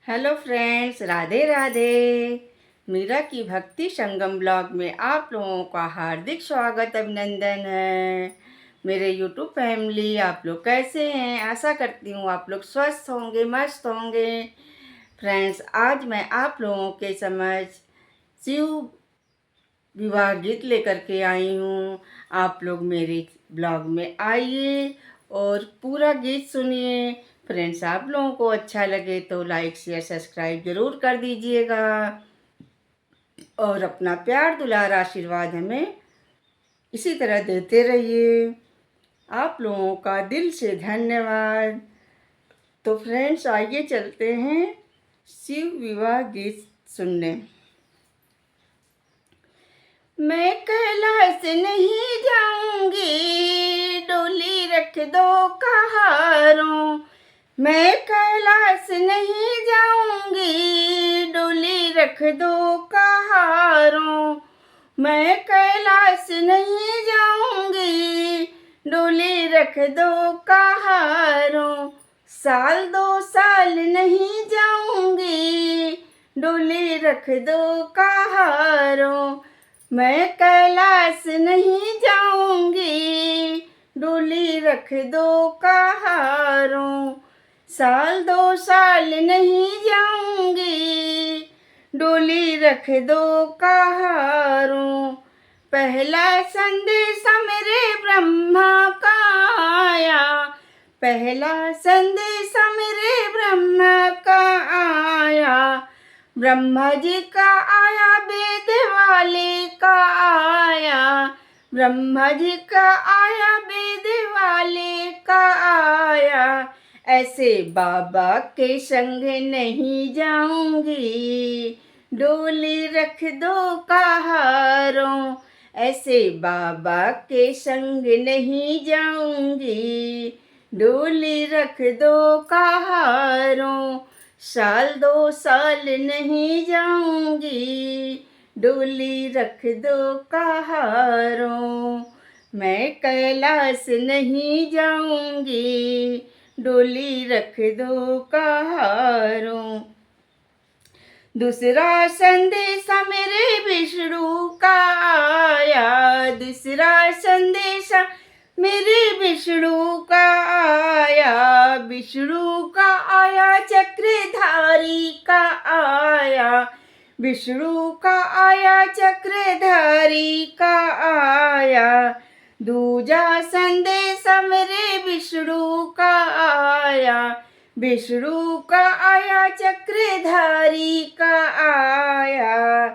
Hello friends, Radhe Radhe. Meera की भक्ति संगम blog में आप लोगों का हार्दिक स्वागत अभिनंदन है। मेरे यूट्यूब फैमिली, आप लोग कैसे हैं? आशा करती हूँ आप लोग स्वस्थ होंगे, मस्त होंगे। फ्रेंड्स, आज मैं आप लोगों के समझ शिव विवाह गीत लेकर के आई हूँ। आप लोग मेरे ब्लॉग में आइए और पूरा गीत सुनिए। फ्रेंड्स, आप लोगों को अच्छा लगे तो लाइक शेयर सब्सक्राइब ज़रूर कर दीजिएगा और अपना प्यार दुलार आशीर्वाद हमें इसी तरह देते रहिए। आप लोगों का दिल से धन्यवाद। तो फ्रेंड्स, आइए चलते हैं शिव विवाह गीत सुनने। मैं कैलाश नहीं जाऊंगी, डोली रख दो कहारों। मैं कैलाश नहीं जाऊंगी, डोली रख दो कहारों। मैं कैलाश नहीं जाऊंगी, डोली रख दो कहारों। साल 2 साल नहीं जाऊंगी, डोली रख दो कहारों। मैं कैलाश नहीं जाऊंगी, डोली रख दो कहारों। साल 2 साल नहीं जाऊंगी, डोली रख दो कहारों। पहला संदेश मेरे ब्रह्मा का आया, पहला संदेश मेरे ब्रह्मा का आया। ब्रह्मा जी का आया, वेद वाले का आया। ब्रह्मा जी का आया, वेद वाले का आया। ऐसे बाबा के संग नहीं जाऊंगी, डोली रख दो कहारों। ऐसे बाबा के संग नहीं जाऊंगी, डोली रख दो कहारों। साल 2 साल नहीं जाऊंगी, डोली रख दो कहारों। मैं कैलाश नहीं जाऊंगी, डोली रख दो कहारों। दूसरा संदेश मेरे विष्णु का आया, दूसरा संदेश मेरे विष्णु का आया। विष्णु का आया, चक्रधारी का आया। विष्णु का आया, चक्रधारी का आया। दूजा संदेश मेरे विष्णु का आया। विष्णु का आया, चक्रधारी का आया।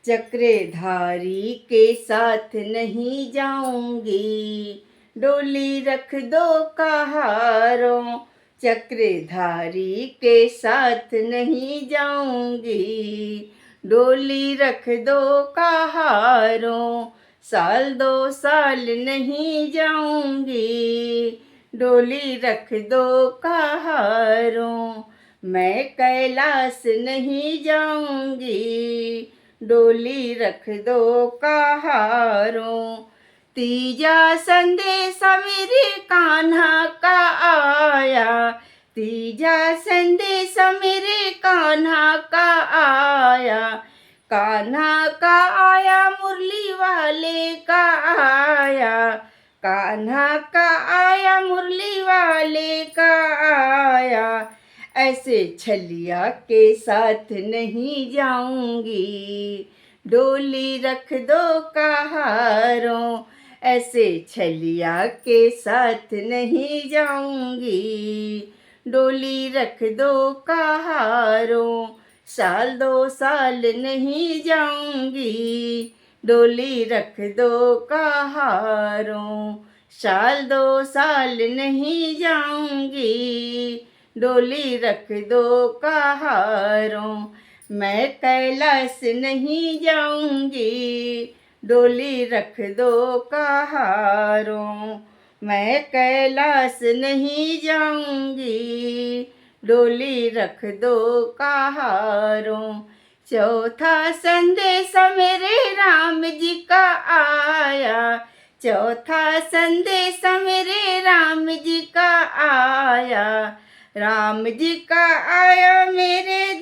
चक्रधारी के साथ नहीं जाऊंगी, डोली रख दो कहारों। चक्रधारी के साथ नहीं जाऊंगी, डोली रख दो कहारों। साल 2 साल नहीं जाऊंगी, डोली रख दो कहारों। मैं कैलाश नहीं जाऊंगी, डोली रख दो कहारों। तीजा संदेश मेरे कान्हा का आया, तीजा संदेश मेरे कान्हा का आया। कान्हा का आया, मुरली वाले का आया। कान्हा का आया, मुरली वाले का आया। ऐसे छलिया के साथ नहीं जाऊंगी, डोली रख दो कहारों। ऐसे छलिया के साथ नहीं जाऊंगी, डोली रख दो कहारों। साल 2 साल नहीं जाऊंगी, डोली रख दो कहारों। साल 2 साल नहीं जाऊंगी, डोली रख दो कहारों। मैं कैलाश नहीं जाऊंगी, डोली रख दो कहारों। मैं कैलाश नहीं जाऊंगी, डोली रख दो कहारों। चौथा संदेश मेरे राम जी का आया। चौथा संदेश मेरे राम जी का आया। राम जी का आया, मेरे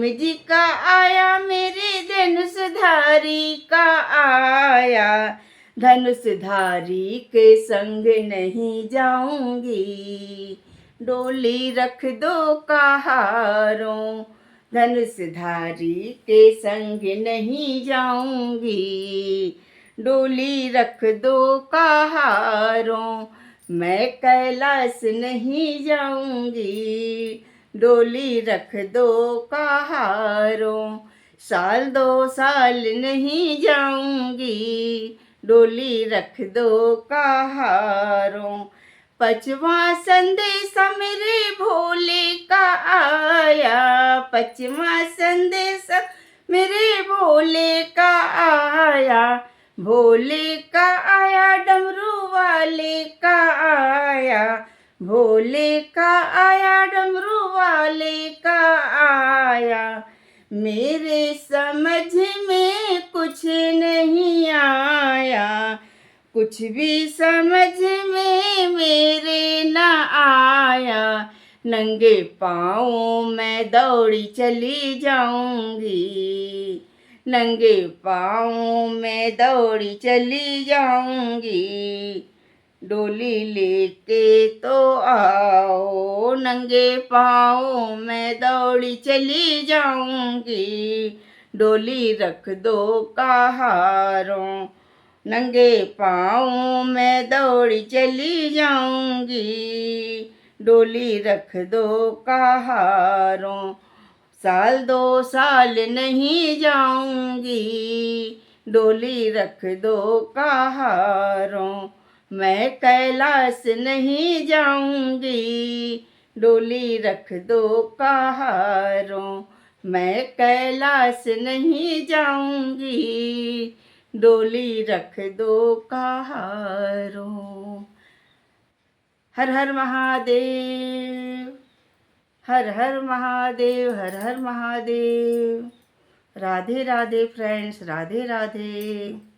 जी का आया, मेरे धनुषधारी का आया, धनुषधारी के संग नहीं जाऊंगी, डोली रख दो कहारों, धनुषधारी के संग नहीं जाऊंगी, डोली रख दो कहारों, मैं कैलाश नहीं जाऊंगी, डोली रख दो कहारों, साल 2 साल नहीं जाऊंगी, डोली रख दो कहारों, 5वां संदेशा मेरे भोले का आया, 5वां संदेशा मेरे भोले का आया, भोले का आया, डमरू वाले का आया, भोले का आया, डमरू वाले का आया, मेरे समझ में कुछ नहीं आया, कुछ भी समझ में मेरे न आया, नंगे पाँव मैं दौड़ी चली जाऊंगी, नंगे पाँव मैं दौड़ी चली जाऊंगी, डोली लेके तो आओ, नंगे पाँव मैं दौड़ी चली जाऊंगी, डोली रख दो कहारों, नंगे पाँव मैं दौड़ी चली जाऊंगी, डोली रख दो कहारों, साल 2 साल नहीं जाऊंगी, डोली रख दो कहारों, मैं कैलाश नहीं जाऊंगी, डोली रख दो कहारों, मैं कैलाश नहीं जाऊंगी, डोली रख दो कहारों। हर हर महादेव, हर हर महादेव, हर हर महादेव। राधे राधे फ्रेंड्स, राधे राधे।